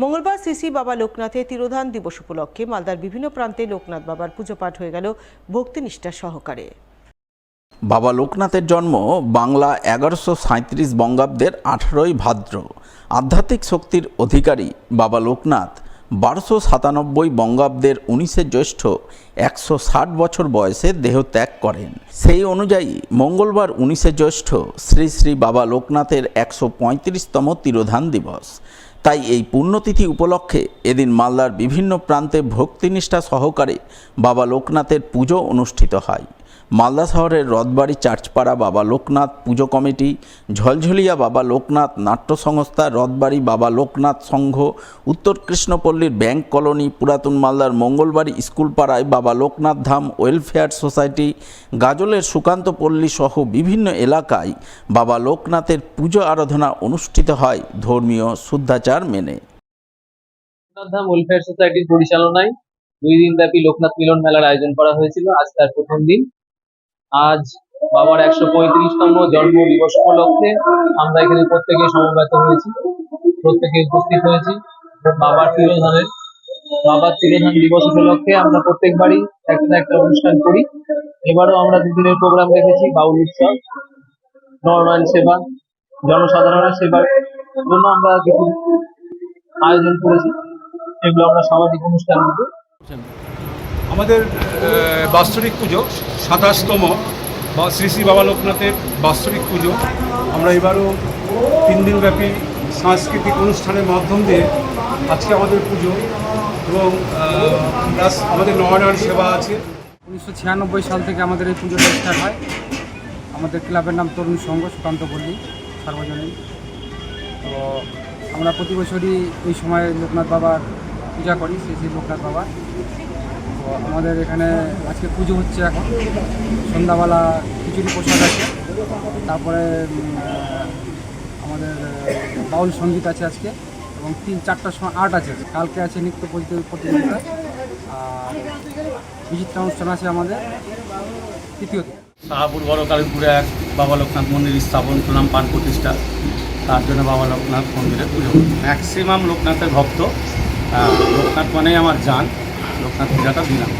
মঙ্গলবার শ্রী শ্রী বাবা লোকনাথের তিরোধান দিবস উপলক্ষে মালদার বিভিন্ন প্রান্তে লোকনাথ বাবার পুজো পাঠ হয়ে গেল ভক্তিনিষ্ঠা সহকারে। বাবা লোকনাথের জন্ম বাংলা 1137 বঙ্গাব্দের 18ই ভাদ্র। আধ্যাত্মিক শক্তির অধিকারী বাবা লোকনাথ 1297 বঙ্গাব্দের 19শে জ্যৈষ্ঠ 160 বছর বয়সে দেহত্যাগ করেন। সেই অনুযায়ী মঙ্গলবার 19শে জ্যৈষ্ঠ শ্রী শ্রী বাবা লোকনাথের 135তম তিরোধান দিবস। তাই এই পুণ্যতিথি উপলক্ষে এদিন মালদার বিভিন্ন প্রান্তে ভক্তিনিষ্ঠা সহকারে বাবা লোকনাথের পুজো অনুষ্ঠিত হয়। মালদা শহরের রথবাড়ি চার্চপাড়া বাবা লোকনাথ পুজো কমিটি, ঝলঝলিয়া বাবা লোকনাথ নাট্য সংস্থা, রথবাড়ি বাবা লোকনাথ সংঘ, উত্তর কৃষ্ণপল্লীর ব্যাংক কলোনি, পুরাতন মালদার মঙ্গলবাড়ি স্কুলপাড়ায় বাবা লোকনাথ ধাম ওয়েলফেয়ার সোসাইটি, গাজলের সুকান্ত পল্লী সহ বিভিন্ন এলাকায় বাবা লোকনাথের পুজো আরাধনা অনুষ্ঠিত হয় ধর্মীয় শুদ্ধাচার মেনে। লোকনাথ ধাম ওয়েলফেয়ার সোসাইটির পরিচালনায় 2 দিনব্যাপী লোকনাথ মিলন মেলার আয়োজন করা হয়েছিল। আজ তার প্রথম দিন। আজ বাবার 135তম জন্ম দিবস উপলক্ষে আমরা এখানে প্রত্যেকে সমবেত হয়েছি, প্রত্যেকে উপস্থিত হয়েছি। বাবার তিরোধান দিবস উপলক্ষে আমরা প্রত্যেকবারই একটা অনুষ্ঠান করি। এবারও আমরা 2 দিনের প্রোগ্রাম রেখেছি। বাউল উৎসব, নরনারায়ণ সেবা, জনসাধারণের সেবার জন্য আমরা কিছু আয়োজন করেছি। এগুলো আমরা সামাজিক অনুষ্ঠান করব। আমাদের বাৎসরিক পুজো 27তম শ্রী শ্রী বাবা লোকনাথের বাৎসরিক পুজো। আমরা এবারও 3 দিনব্যাপী সাংস্কৃতিক অনুষ্ঠানের মাধ্যম দিয়ে আজকে আমাদের পুজো এবং প্লাস আমাদের নরনারায়ণ সেবা আছে। 1996 সাল থেকে আমাদের এই পুজোটা স্টার্ট হয়। আমাদের ক্লাবের নাম তরুণ সংঘ সুকান্ত পল্লী সার্বজনীন। তো আমরা প্রতি বছরই এই সময় লোকনাথ বাবার পূজা করি, শ্রী শ্রী লোকনাথ বাবা। তো আমাদের এখানে আজকে পুজো হচ্ছে। এখন সন্ধ্যাবেলা খিচুড়ি প্রসাদ আছে, তারপরে আমাদের বাউল সঙ্গীত আছে আজকে, এবং 3-4টার সময় আর্ট আছে। কালকে আছে নৃত্য প্রতিযোগিতা, আর বিচিত্র অনুষ্ঠান আছে আমাদের তৃতীয় দিন। শাহপুর বড় কালীপুরে এক বাবা লোকনাথ মন্দির স্থাপন করলাম, পান প্রতিষ্ঠা। তার জন্য বাবা লোকনাথ মন্দিরে পুজো করি। ম্যাক্সিমাম লোকনাথের ভক্ত। লোকনাথ মানেই আমার জান। লোকনাথ পূজাটা দিলাম।